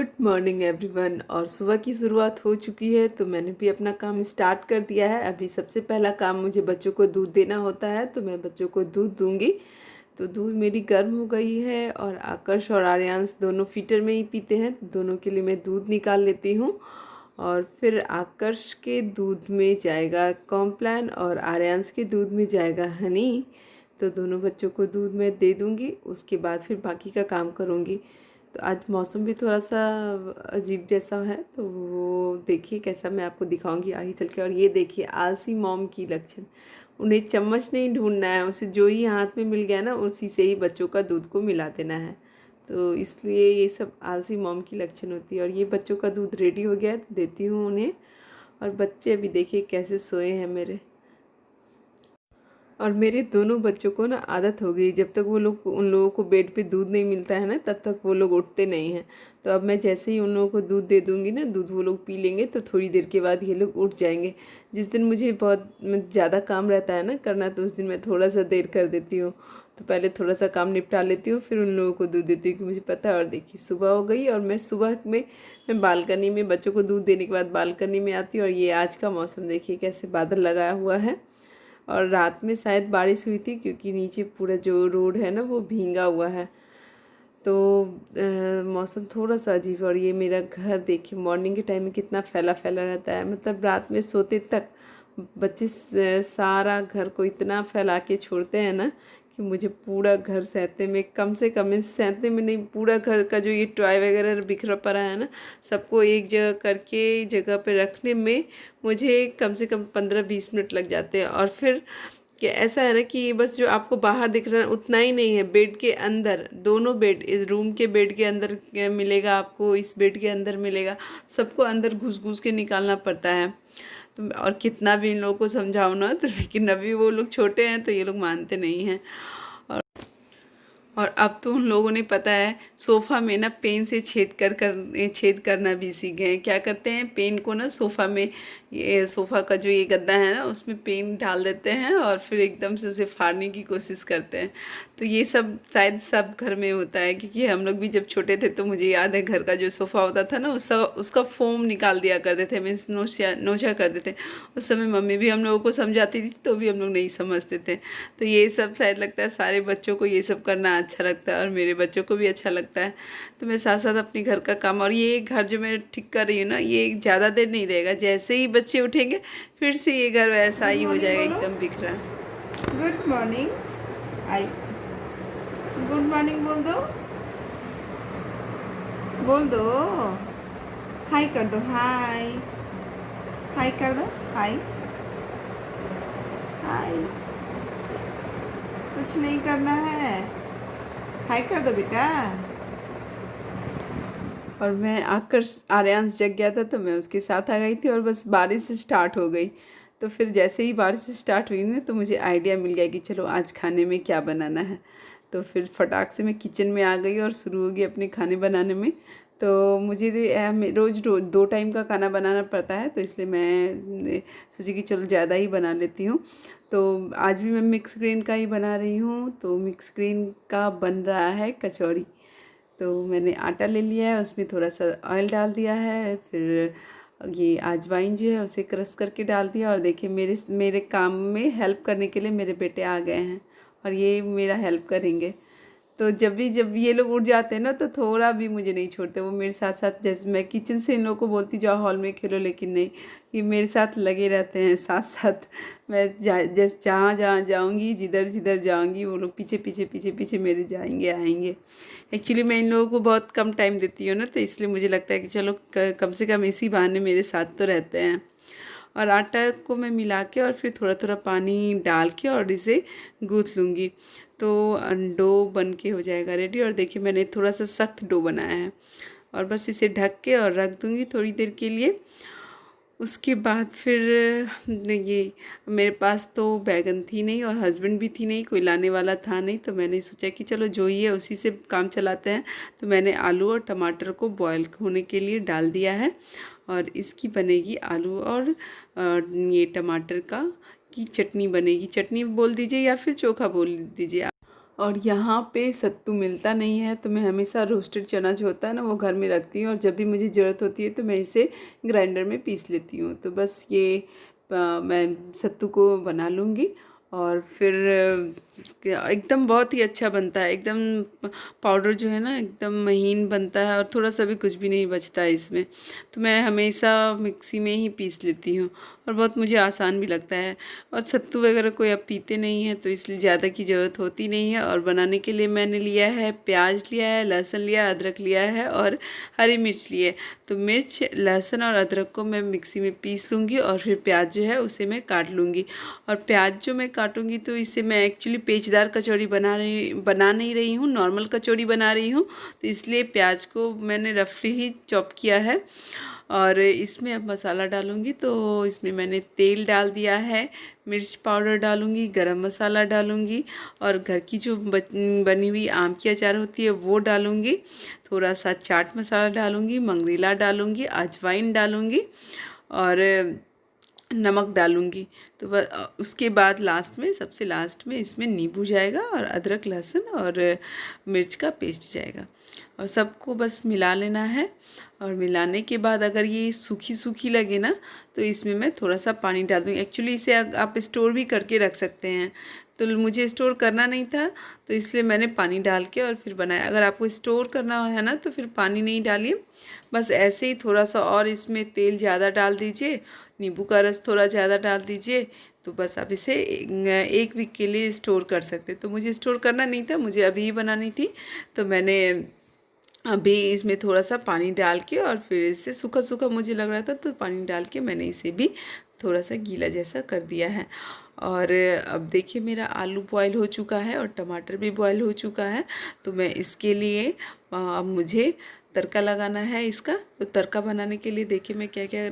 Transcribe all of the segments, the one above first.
Good morning everyone. और सुबह की शुरुआत हो चुकी है तो मैंने भी अपना काम स्टार्ट कर दिया है। अभी सबसे पहला काम मुझे बच्चों को दूध देना होता है, तो मैं बच्चों को दूध दूंगी। तो दूध मेरी गर्म हो गई है और आकर्ष और आर्यांश दोनों फीटर में ही पीते हैं, तो दोनों के लिए मैं दूध निकाल लेती हूँ। और फिर आकर्ष के दूध में जाएगा कॉम्प्लान और आर्यांश के दूध में जाएगा हनी। तो दोनों बच्चों को दूध मैं दे दूँगी, उसके बाद फिर बाकी का काम करूँगी। तो आज मौसम भी थोड़ा सा अजीब जैसा है, तो वो देखिए कैसा मैं आपको दिखाऊंगी आगे चल के। और ये देखिए आलसी मॉम की लक्षण, उन्हें चम्मच नहीं ढूंढना है, उसे जो ही हाथ में मिल गया ना उसी से ही बच्चों का दूध को मिला देना है। तो इसलिए ये सब आलसी मॉम की लक्षण होती है। और ये बच्चों का दूध रेडी हो गया है तो देती हूँ उन्हें। और बच्चे अभी देखिए कैसे सोए हैं मेरे। और मेरे दोनों बच्चों को ना आदत हो गई, जब तक वो लोग उन लोगों को बेड पे दूध नहीं मिलता है ना तब तक वो लोग उठते नहीं हैं। तो अब मैं जैसे ही उन लोगों को दूध दे दूँगी ना, दूध वो लोग पी लेंगे तो थोड़ी देर के बाद ये लोग उठ जाएंगे। जिस दिन मुझे बहुत ज़्यादा काम रहता है ना करना, तो उस दिन मैं थोड़ा सा देर कर देती हूँ। तो पहले थोड़ा सा काम निपटा लेती हूँ, फिर उन लोगों को दूध देती हूँ कि मुझे पता है। और देखिए सुबह हो गई और मैं सुबह में मैं बालकनी में बच्चों को दूध देने के बाद बालकनी में आती हूँ। और ये आज का मौसम देखिए कैसे बादल लगाया हुआ है। और रात में शायद बारिश हुई थी, क्योंकि नीचे पूरा जो रोड है ना वो भींगा हुआ है। तो मौसम थोड़ा सा अजीब है। और ये मेरा घर देखिए मॉर्निंग के टाइम में कितना फैला फैला रहता है, मतलब रात में सोते तक बच्चे सारा घर को इतना फैला के छोड़ते हैं ना कि मुझे पूरा घर सहते में, कम से कम इस सहते में नहीं, पूरा घर का जो ये टॉय वगैरह बिखरा पड़ा है ना, सबको एक जगह करके जगह पे रखने में मुझे कम से कम 15-20 मिनट लग जाते हैं। और फिर कि ऐसा है ना कि बस जो आपको बाहर दिख रहा है उतना ही नहीं है, बेड के अंदर दोनों बेड, इस रूम के बेड के अंदर मिलेगा आपको, इस बेड के अंदर मिलेगा, सबको अंदर घुस घुस के निकालना पड़ता है। तो और कितना भी इन लोगों को समझाऊँ ना, तो लेकिन अभी वो लोग छोटे हैं तो ये लोग मानते नहीं हैं। और अब तो उन लोगों ने पता है सोफ़ा में ना पेन से छेद करना भी सीख गए हैं। क्या करते हैं, पेन को ना सोफ़ा में, ये सोफ़ा का जो ये गद्दा है ना उसमें पेन डाल देते हैं और फिर एकदम से उसे फाड़ने की कोशिश करते हैं। तो ये सब शायद सब घर में होता है, क्योंकि हम लोग भी जब छोटे थे तो मुझे याद है घर का जो सोफ़ा होता था ना उसका फोम निकाल दिया करते थे, मीन्स नोचा कर देते। उस समय मम्मी भी हम लोगों को समझाती थी तो भी हम लोग नहीं समझते थे। तो ये सब शायद लगता है सारे बच्चों को ये सब करना अच्छा लगता है और मेरे बच्चों को भी अच्छा लगता है। तो मैं साथ साथ अपने घर का काम, और ये घर जो मैं ठीक कर रही हूँ ना ये ज़्यादा देर नहीं रहेगा, जैसे ही बच्चे उठेंगे फिर से ये घर वैसा ही हो जाएगा, एकदम बिखरा। गुड मॉर्निंग, आई गुड मॉर्निंग बोल दो, हाय कर दो, हाय हाय कर दो, हाय हाय, कुछ नहीं करना है, हाय कर दो बेटा। और मैं आकर आर्यांश जग गया था तो मैं उसके साथ आ गई थी और बस बारिश स्टार्ट हो गई। तो फिर जैसे ही बारिश स्टार्ट हुई ना तो मुझे आइडिया मिल गया कि चलो आज खाने में क्या बनाना है। तो फिर फटाक से मैं किचन में आ गई और शुरू हो गई अपने खाने बनाने में। तो मुझे रोज़ 2 टाइम का खाना बनाना पड़ता है, तो इसलिए मैं सोची कि चलो ज़्यादा ही बना लेती हूँ। तो आज भी मैं मिक्स ग्रेन का ही बना रही हूँ। तो मिक्स ग्रेन का बन रहा है कचौड़ी। तो मैंने आटा ले लिया है, उसमें थोड़ा सा ऑयल डाल दिया है, फिर ये अजवाइन जो है उसे क्रश करके डाल दिया। और देखिए मेरे काम में हेल्प करने के लिए मेरे बेटे आ गए हैं और ये मेरा हेल्प करेंगे। तो जब ये लोग उठ जाते हैं ना तो थोड़ा भी मुझे नहीं छोड़ते, वो मेरे साथ साथ, जैसे मैं किचन से इन लोगों को बोलती जाओ हॉल में खेलो, लेकिन नहीं, ये मेरे साथ लगे रहते हैं साथ साथ। मैं जैसे जहाँ जहाँ जाऊँगी, जिधर जिधर जाऊँगी वो लोग पीछे पीछे पीछे पीछे मेरे जाएंगे आएंगे। एक्चुअली मैं इन लोगों को बहुत कम टाइम देती हूँ ना, तो इसलिए मुझे लगता है कि चलो कम से कम इसी बहाने मेरे साथ तो रहते हैं। और आटा को मैं मिला के और फिर थोड़ा थोड़ा पानी डाल के और इसे गूँथ लूँगी, तो डो बन के हो जाएगा रेडी। और देखिए मैंने थोड़ा सा सख्त डो बनाया है और बस इसे ढक के और रख दूँगी थोड़ी देर के लिए। उसके बाद फिर ये मेरे पास तो बैगन थी नहीं और हस्बैंड भी थी नहीं, कोई लाने वाला था नहीं, तो मैंने सोचा कि चलो जो ही है उसी से काम चलाते हैं। तो मैंने आलू और टमाटर को बॉईल होने के लिए डाल दिया है और इसकी बनेगी आलू और ये टमाटर की चटनी बनेगी। चटनी बोल दीजिए या फिर चोखा बोल दीजिए। और यहाँ पे सत्तू मिलता नहीं है, तो मैं हमेशा रोस्टेड चना जो होता है ना वो घर में रखती हूँ, और जब भी मुझे ज़रूरत होती है तो मैं इसे ग्राइंडर में पीस लेती हूँ। तो बस ये मैं सत्तू को बना लूँगी, और फिर एकदम बहुत ही अच्छा बनता है। एकदम पाउडर जो है ना एकदम महीन बनता है, और थोड़ा सा भी कुछ भी नहीं बचता है इसमें। तो मैं हमेशा मिक्सी में ही पीस लेती हूँ, और बहुत मुझे आसान भी लगता है। और सत्तू वगैरह कोई अब पीते नहीं है, तो इसलिए ज़्यादा की ज़रूरत होती नहीं है। और बनाने के लिए मैंने लिया है प्याज लिया है, लहसुन लिया, अदरक लिया है, और हरी मिर्च ली है। तो मिर्च, लहसुन और अदरक को मैं मिक्सी में पीस लूँगी, और फिर प्याज जो है उसे मैं काट लूँगी। और प्याज जो मैं काटूँगी तो इससे मैं एक्चुअली पेचदार कचौड़ी बना नहीं रही हूँ, नॉर्मल कचौड़ी बना रही हूँ। तो इसलिए प्याज को मैंने रफली ही चॉप किया है। और इसमें अब मसाला डालूँगी, तो इसमें मैंने तेल डाल दिया है, मिर्च पाउडर डालूँगी, गरम मसाला डालूँगी, और घर की जो बनी हुई आम की अचार होती है वो डालूँगी, थोड़ा सा चाट मसाला डालूँगी, मंगरीला डालूँगी, अजवाइन डालूँगी, और नमक डालूँगी। तो उसके बाद लास्ट में, सबसे लास्ट में इसमें नींबू जाएगा, और अदरक लहसुन और मिर्च का पेस्ट जाएगा, और सबको बस मिला लेना है। और मिलाने के बाद अगर ये सूखी सूखी लगे ना, तो इसमें मैं थोड़ा सा पानी डाल दूँगी। एक्चुअली इसे आप स्टोर भी करके रख सकते हैं, तो मुझे स्टोर करना नहीं था, तो इसलिए मैंने पानी डाल के और फिर बनाया। अगर आपको स्टोर करना है ना तो फिर पानी नहीं डालिए, बस ऐसे ही थोड़ा सा, और इसमें तेल ज़्यादा डाल दीजिए, नींबू का रस थोड़ा ज़्यादा डाल दीजिए, तो बस आप इसे 1 वीक के लिए स्टोर कर सकते। तो मुझे स्टोर करना नहीं था, मुझे अभी ही बनानी थी, तो मैंने अभी इसमें थोड़ा सा पानी डाल के, और फिर इसे सूखा सूखा मुझे लग रहा था तो पानी डाल के मैंने इसे भी थोड़ा सा गीला जैसा कर दिया है। और अब देखिए मेरा आलू बॉयल हो चुका है, और टमाटर भी बॉयल हो चुका है। तो मैं इसके लिए अब मुझे तड़का लगाना है इसका। तो तड़का बनाने के लिए देखिए मैं क्या क्या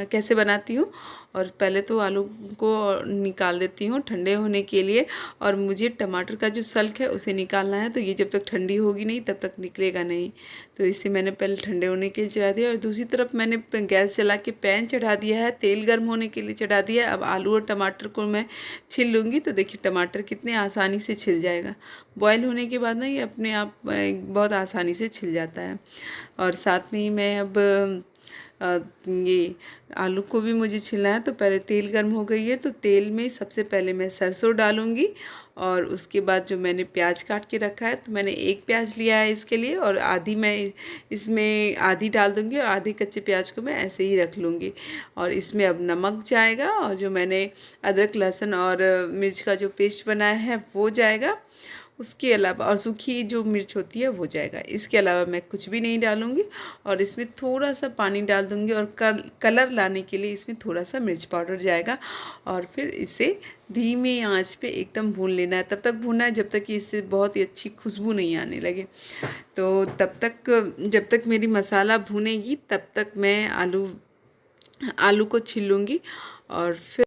कैसे बनाती हूँ। और पहले तो आलू को निकाल देती हूँ ठंडे होने के लिए, और मुझे टमाटर का जो सल्क है उसे निकालना है। तो ये जब तक ठंडी होगी नहीं तब तक निकलेगा नहीं, तो इसे मैंने पहले ठंडे होने के लिए चढ़ा दिया। और दूसरी तरफ मैंने गैस जला के पैन चढ़ा दिया है, तेल गर्म होने के लिए चढ़ा दिया है। अब आलू और टमाटर को मैं छिल लूँगी। तो देखिए टमाटर कितने आसानी से छिल जाएगा, बॉयल होने के बाद ना ये अपने आप बहुत आसानी से छिल जाता है। और साथ में ही मैं अब ये आलू को भी मुझे छिलना है। तो पहले तेल गर्म हो गई है, तो तेल में सबसे पहले मैं सरसों डालूँगी, और उसके बाद जो मैंने प्याज काट के रखा है, तो मैंने 1 प्याज लिया है इसके लिए, और आधी मैं इसमें आधी डाल दूँगी, और आधी कच्चे प्याज को मैं ऐसे ही रख लूँगी। और इसमें अब नमक जाएगा, और जो मैंने अदरक लहसुन और मिर्च का जो पेस्ट बनाया है वो जाएगा, उसके अलावा और सूखी जो मिर्च होती है वो जाएगा। इसके अलावा मैं कुछ भी नहीं डालूँगी, और इसमें थोड़ा सा पानी डाल दूँगी, और कलर लाने के लिए इसमें थोड़ा सा मिर्च पाउडर जाएगा। और फिर इसे धीमी आंच पे एकदम भून लेना है। तब तक भूनना है जब तक कि इससे बहुत ही अच्छी खुशबू नहीं आने लगे। तो तब तक, जब तक मेरी मसाला भूनेगी तब तक मैं आलू को छील लूँगी। और फिर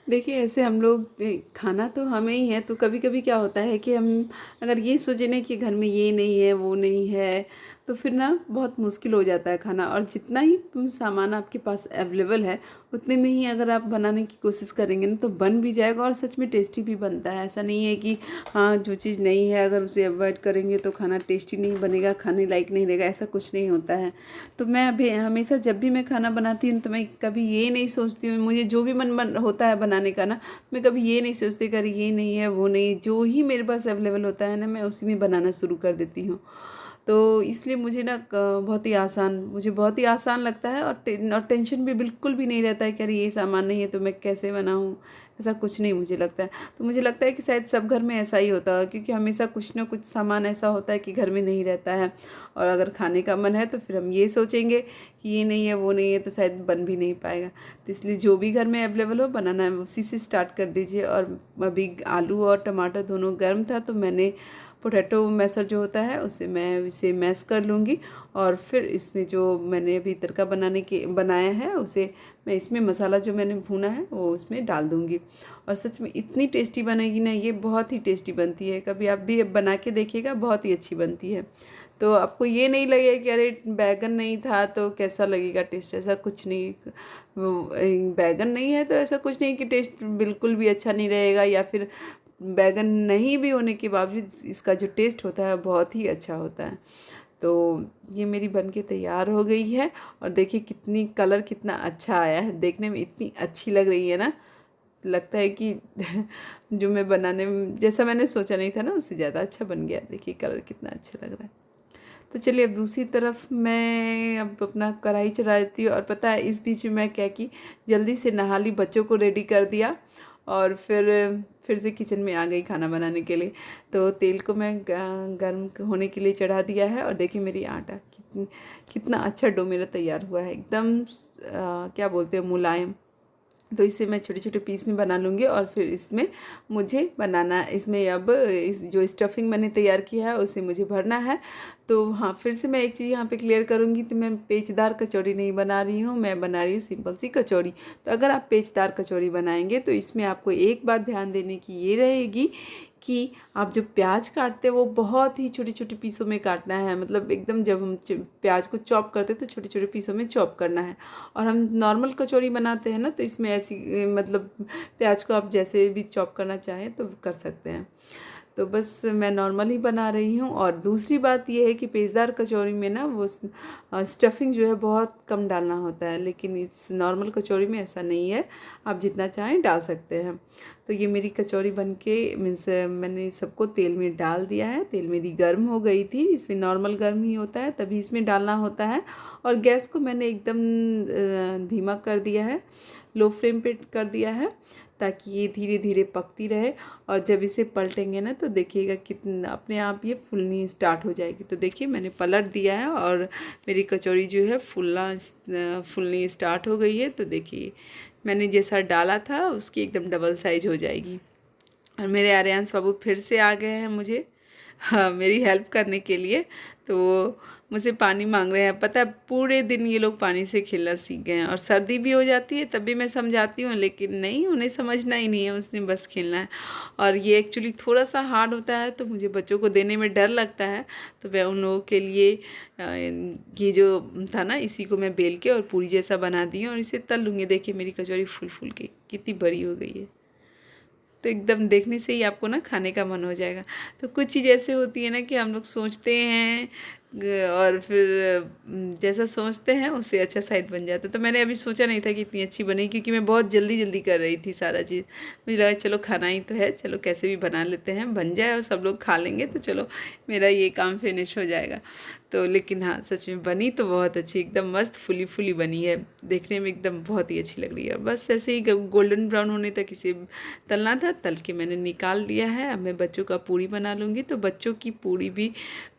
देखिए ऐसे हम लोग खाना तो हमें ही है, तो कभी कभी क्या होता है कि हम अगर ये सोचे ना कि घर में ये नहीं है वो नहीं है, तो फिर ना बहुत मुश्किल हो जाता है खाना। और जितना ही सामान आपके पास अवेलेबल है उतने में ही अगर आप बनाने की कोशिश करेंगे ना तो बन भी जाएगा, और सच में टेस्टी भी बनता है। ऐसा नहीं है कि हाँ जो चीज़ नहीं है अगर उसे अवॉइड करेंगे तो खाना टेस्टी नहीं बनेगा, खाने लायक नहीं रहेगा, ऐसा कुछ नहीं होता है। तो मैं अभी हमेशा जब भी मैं खाना बनाती हूँ तो मैं कभी ये नहीं सोचती हूँ, मुझे जो भी मन होता है बनाने का ना, मैं कभी ये नहीं सोचती कि अरे ये नहीं है वो नहीं, जो ही मेरे पास अवेलेबल होता है ना मैं उसी में बनाना शुरू कर देती हूँ। तो इसलिए मुझे ना मुझे बहुत ही आसान लगता है, और टेंशन भी बिल्कुल भी नहीं रहता है कि अरे ये सामान नहीं है तो मैं कैसे बनाऊँ, ऐसा कुछ नहीं मुझे लगता है। तो मुझे लगता है कि शायद सब घर में ऐसा ही होता है, क्योंकि हमेशा कुछ ना कुछ सामान ऐसा होता है कि घर में नहीं रहता है, और अगर खाने का मन है तो फिर हम ये सोचेंगे कि ये नहीं है वो नहीं है, तो शायद बन भी नहीं पाएगा। तो इसलिए जो भी घर में अवेलेबल हो बनाना है उसी से स्टार्ट कर दीजिए। और अभी आलू और टमाटर दोनों गर्म था, तो मैंने पोटैटो मैशर जो होता है उससे मैं इसे मैश कर लूँगी, और फिर इसमें जो मैंने अभी तड़का बनाया है उसे मैं इसमें मसाला जो मैंने भूना है वो उसमें डाल दूँगी। और सच में इतनी टेस्टी बनेगी ना, ये बहुत ही टेस्टी बनती है, कभी आप भी बना के देखिएगा, बहुत ही अच्छी बनती है। तो आपको ये नहीं लगेगा कि अरे बैगन नहीं था तो कैसा लगेगा टेस्ट, ऐसा कुछ नहीं। वो बैगन नहीं है तो ऐसा कुछ नहीं कि टेस्ट बिल्कुल भी अच्छा नहीं रहेगा, या फिर बैगन नहीं भी होने के बावजूद इसका जो टेस्ट होता है बहुत ही अच्छा होता है। तो ये मेरी बनके तैयार हो गई है और देखिए कितनी कलर कितना अच्छा आया है, देखने में इतनी अच्छी लग रही है ना, लगता है कि जो मैं बनाने में जैसा मैंने सोचा नहीं था ना उससे ज़्यादा अच्छा बन गया। देखिए कलर कितना अच्छा लग रहा है। तो चलिए अब दूसरी तरफ मैं अब अपना कढ़ाई चढ़ा देती हूँ। और पता है इस बीच में मैं क्या की जल्दी से नहा ली, बच्चों को रेडी कर दिया और फिर से किचन में आ गई खाना बनाने के लिए। तो तेल को मैं गर्म होने के लिए चढ़ा दिया है और देखिए मेरी आटा कितना अच्छा डो मेरा तैयार हुआ है, एकदम क्या बोलते हैं मुलायम। तो इसे मैं छोटे छोटे पीस में बना लूँगी और फिर इसमें मुझे बनाना, इसमें अब इस जो स्टफिंग मैंने तैयार किया है उसे मुझे भरना है। तो हाँ, फिर से मैं एक चीज़ यहाँ पे क्लियर करूँगी, तो मैं पेचदार कचौड़ी नहीं बना रही हूँ, मैं बना रही हूँ सिंपल सी कचौड़ी। तो अगर आप पेचदार कचौड़ी बनाएंगे तो इसमें आपको एक बात ध्यान देने की ये रहेगी कि आप जो प्याज काटते हैं वो बहुत ही छोटे छोटे पीसों में काटना है। मतलब एकदम जब हम प्याज को चॉप करते हैं तो छोटे छोटे पीसों में चॉप करना है। और हम नॉर्मल कचौड़ी बनाते हैं ना तो इसमें ऐसी मतलब प्याज को आप जैसे भी चॉप करना चाहें तो कर सकते हैं। तो बस मैं नॉर्मल ही बना रही हूँ। और दूसरी बात ये है कि पेचदार कचौरी में ना वो स्टफिंग जो है बहुत कम डालना होता है, लेकिन इस नॉर्मल कचौरी में ऐसा नहीं है, आप जितना चाहें डाल सकते हैं। तो ये मेरी कचौरी बनके मीन्स मैंने सबको तेल में डाल दिया है। तेल मेरी गर्म हो गई थी, इसमें नॉर्मल गर्म ही होता है तभी इसमें डालना होता है। और गैस को मैंने एकदम धीमा कर दिया है, लो फ्लेम पे कर दिया है ताकि ये धीरे धीरे पकती रहे। और जब इसे पलटेंगे ना तो देखिएगा कितना अपने आप ये फूलनी स्टार्ट हो जाएगी। तो देखिए मैंने पलट दिया है और मेरी कचौड़ी जो है फूलनी स्टार्ट हो गई है। तो देखिए मैंने जैसा डाला था उसकी एकदम डबल साइज हो जाएगी। और मेरे आर्यांश बाबू फिर से आ गए हैं मुझे हाँ मेरी हेल्प करने के लिए। तो मुझसे पानी मांग रहे हैं। पता है पूरे दिन ये लोग पानी से खेलना सीख गए हैं। और सर्दी भी हो जाती है तब भी मैं समझाती हूँ, लेकिन नहीं, उन्हें समझना ही नहीं है, उसने बस खेलना है। और ये एक्चुअली थोड़ा सा हार्ड होता है तो मुझे बच्चों को देने में डर लगता है। तो मैं उन लोगों के लिए ये जो था ना इसी को मैं बेल के और पूरी जैसा बना दी हूँ और इसे तल लूँगी। देखिए मेरी कचौरी फूल फूल के कितनी बड़ी हो गई है, तो एकदम देखने से ही आपको ना खाने का मन हो जाएगा। तो कुछ चीज़ ऐसे होती है ना कि हम लोग सोचते हैं और फिर जैसा सोचते हैं उससे अच्छा शायद बन जाता है। तो मैंने अभी सोचा नहीं था कि इतनी अच्छी बनेगी, क्योंकि मैं बहुत जल्दी जल्दी कर रही थी सारा चीज़। मुझे लगा चलो खाना ही तो है, चलो कैसे भी बना लेते हैं, बन जाए और सब लोग खा लेंगे तो चलो मेरा ये काम फिनिश हो जाएगा। तो लेकिन हाँ सच में बनी तो बहुत अच्छी, एकदम मस्त फुली फुली बनी है, देखने में एकदम बहुत ही अच्छी लग रही है। बस ऐसे ही गोल्डन ब्राउन होने तक इसे तलना था, तल के मैंने निकाल लिया है। अब मैं बच्चों का पूड़ी बना लूँगी। तो बच्चों की पूड़ी भी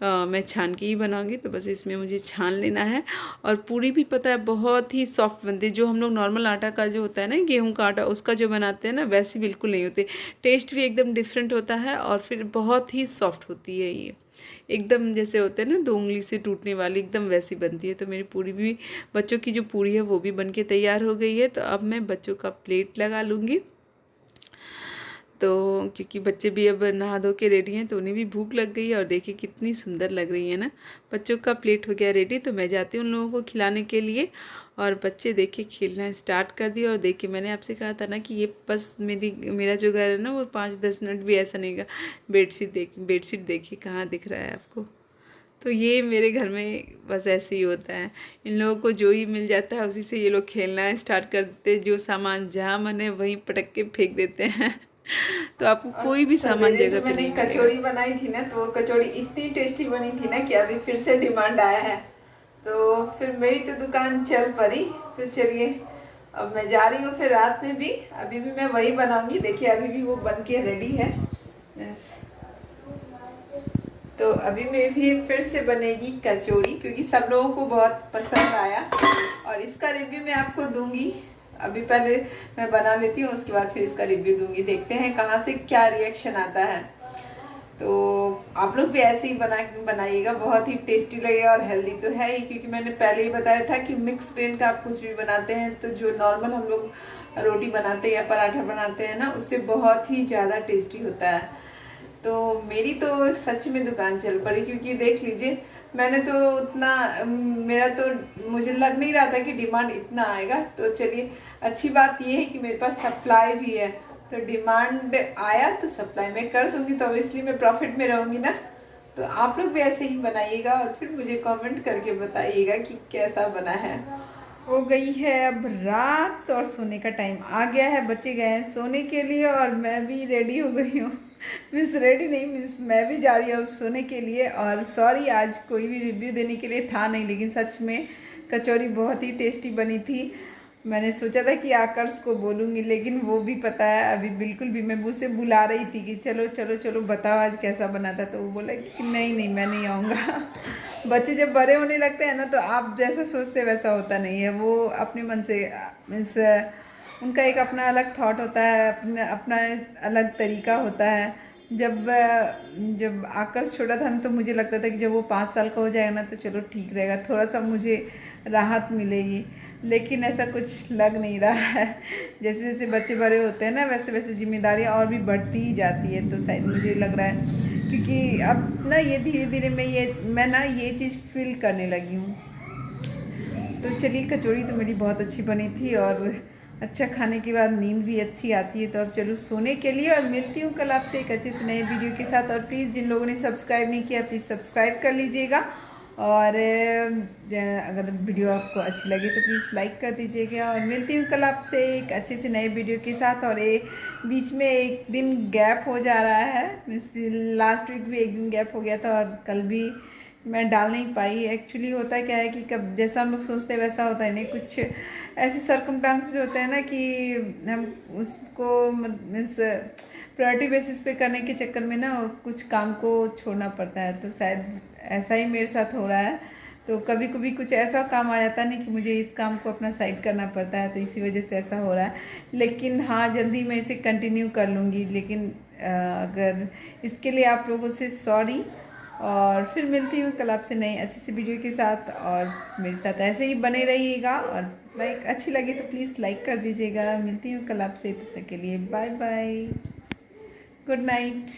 मैं छान के ही बनाऊँगी। तो बस इसमें मुझे छान लेना है। और पूड़ी भी पता है बहुत ही सॉफ्ट बनती है, जो हम लोग नॉर्मल आटा का जो होता है ना, गेहूँ का आटा, उसका जो बनाते हैं ना वैसी बिल्कुल नहीं होती। टेस्ट भी एकदम डिफरेंट होता है और फिर बहुत ही सॉफ्ट होती है ये, एकदम जैसे होते हैं ना 2 उंगली से टूटने वाली, एकदम वैसी बनती है। तो मेरी पूड़ी भी, बच्चों की जो पूड़ी है वो भी बनके तैयार हो गई है। तो अब मैं बच्चों का प्लेट लगा लूँगी। तो क्योंकि बच्चे भी अब नहा धो के रेडी हैं तो उन्हें भी भूख लग गई है। और देखिए कितनी सुंदर लग रही है ना। बच्चों का प्लेट हो गया रेडी, तो मैं जाती हूँ उन लोगों को खिलाने के लिए। और बच्चे देखिए खेलना स्टार्ट कर दिए। और देखिए मैंने आपसे कहा था ना कि ये बस मेरा जो घर है ना वो 5-10 मिनट भी ऐसा नहीं का। बेडशीट देखिए कहाँ दिख रहा है आपको। तो ये मेरे घर में बस ऐसे ही होता है, इन लोगों को जो ही मिल जाता है उसी से ये लोग खेलना स्टार्ट कर देते हैं। जो सामान जहाँ मन है वहीं पटक के फेंक देते हैं तो आपको कोई भी सामान जगह पे नहीं मिलेगा। कचौड़ी बनाई थी ना तो वो कचौड़ी इतनी टेस्टी बनी थी ना कि अभी फिर से डिमांड आया है। तो फिर मेरी तो दुकान चल पड़ी। तो चलिए अब मैं जा रही हूँ फिर रात में भी, अभी भी मैं वही बनाऊंगी। देखिए अभी भी वो बन के रेडी है। तो अभी में भी फिर से बनेगी कचौड़ी, क्योंकि सब लोगों को बहुत पसंद आया। और इसका रिव्यू मैं आपको दूंगी। अभी पहले मैं बना लेती हूँ, उसके बाद फिर इसका रिव्यू दूंगी। देखते हैं कहाँ से क्या रिएक्शन आता है। तो आप लोग भी ऐसे ही बनाइएगा, बहुत ही टेस्टी लगेगा और हेल्दी तो है ही। क्योंकि मैंने पहले ही बताया था कि मिक्स ग्रेन का आप कुछ भी बनाते हैं तो जो नॉर्मल हम लोग रोटी बनाते हैं या पराठा बनाते हैं ना, उससे बहुत ही ज़्यादा टेस्टी होता है। तो मेरी तो सच में दुकान चल पड़ी, क्योंकि देख लीजिए मैंने तो उतना मेरा तो मुझे लग नहीं रहा था कि डिमांड इतना आएगा। तो चलिए अच्छी बात ये है कि मेरे पास सप्लाई भी है। तो डिमांड आया तो सप्लाई मैं कर दूंगी, तो ऑब्वियसली मैं प्रॉफिट में रहूँगी ना। तो आप लोग भी ऐसे ही बनाइएगा और फिर मुझे कमेंट करके बताइएगा कि कैसा बना है। हो गई है अब रात और सोने का टाइम आ गया है, बच्चे गए हैं सोने के लिए और मैं भी रेडी हो गई हूँ। मीन्स रेडी नहीं, मीन्स मैं भी जा रही हूँ अब सोने के लिए। और सॉरी आज कोई भी रिव्यू देने के लिए था नहीं, लेकिन सच में कचौरी बहुत ही टेस्टी बनी थी। मैंने सोचा था कि आकर्ष को बोलूँगी, लेकिन वो भी पता है अभी बिल्कुल भी, मैं उसे बुला रही थी कि चलो चलो चलो बताओ आज कैसा बना था, तो वो बोला कि नहीं नहीं मैं नहीं आऊँगा। बच्चे जब बड़े होने लगते हैं ना तो आप जैसा सोचते वैसा होता नहीं है, वो अपने मन से मीन्स उनका एक अपना अलग थॉट होता है, अपना अलग तरीका होता है। जब आकर्ष छोटा था ना तो मुझे लगता था कि जब वो 5 साल का हो जाएगा ना तो चलो ठीक रहेगा, थोड़ा सा मुझे राहत मिलेगी, लेकिन ऐसा कुछ लग नहीं रहा है। जैसे जैसे बच्चे बड़े होते हैं ना वैसे वैसे जिम्मेदारियाँ और भी बढ़ती ही जाती है, तो शायद मुझे लग रहा है क्योंकि अब ना ये धीरे धीरे मैं ना ये चीज़ फील करने लगी हूँ। तो चलिए कचौड़ी तो मेरी बहुत अच्छी बनी थी और अच्छा खाने के बाद नींद भी अच्छी आती है, तो अब चलो सोने के लिए और मिलती हूँ कल आपसे एक अच्छे से नए वीडियो के साथ। और प्लीज़ जिन लोगों ने सब्सक्राइब नहीं किया प्लीज़ सब्सक्राइब कर लीजिएगा, और अगर वीडियो आपको अच्छी लगे तो प्लीज़ लाइक कर दीजिएगा। और मिलती हूँ कल आपसे एक अच्छे से नए वीडियो के साथ। और बीच में एक दिन गैप हो जा रहा है, मीन्स लास्ट वीक भी एक दिन गैप हो गया था और कल भी मैं डाल नहीं पाई। एक्चुअली होता क्या है कि कब जैसा हम लोग सोचते हैं वैसा होता है नहीं, कुछ ऐसे सर्कमस्टांसेस होते हैं ना कि हम उसको मीन्स प्रायोरिटी बेसिस पे करने के चक्कर में ना कुछ काम को छोड़ना पड़ता है, तो शायद ऐसा ही मेरे साथ हो रहा है। तो कभी कभी कुछ ऐसा काम आ जाता है नहीं कि मुझे इस काम को अपना साइड करना पड़ता है, तो इसी वजह से ऐसा हो रहा है। लेकिन हाँ जल्दी मैं इसे कंटिन्यू कर लूँगी, लेकिन अगर इसके लिए आप लोगों से सॉरी। और फिर मिलती हूँ कल आपसे नए अच्छे से वीडियो के साथ, और मेरे साथ ऐसे ही बने रहिएगा। और लाइक अच्छी लगी तो प्लीज़ लाइक कर दीजिएगा। मिलती हूँ कल आपसे, तब तक के लिए बाय बाय, गुड नाइट।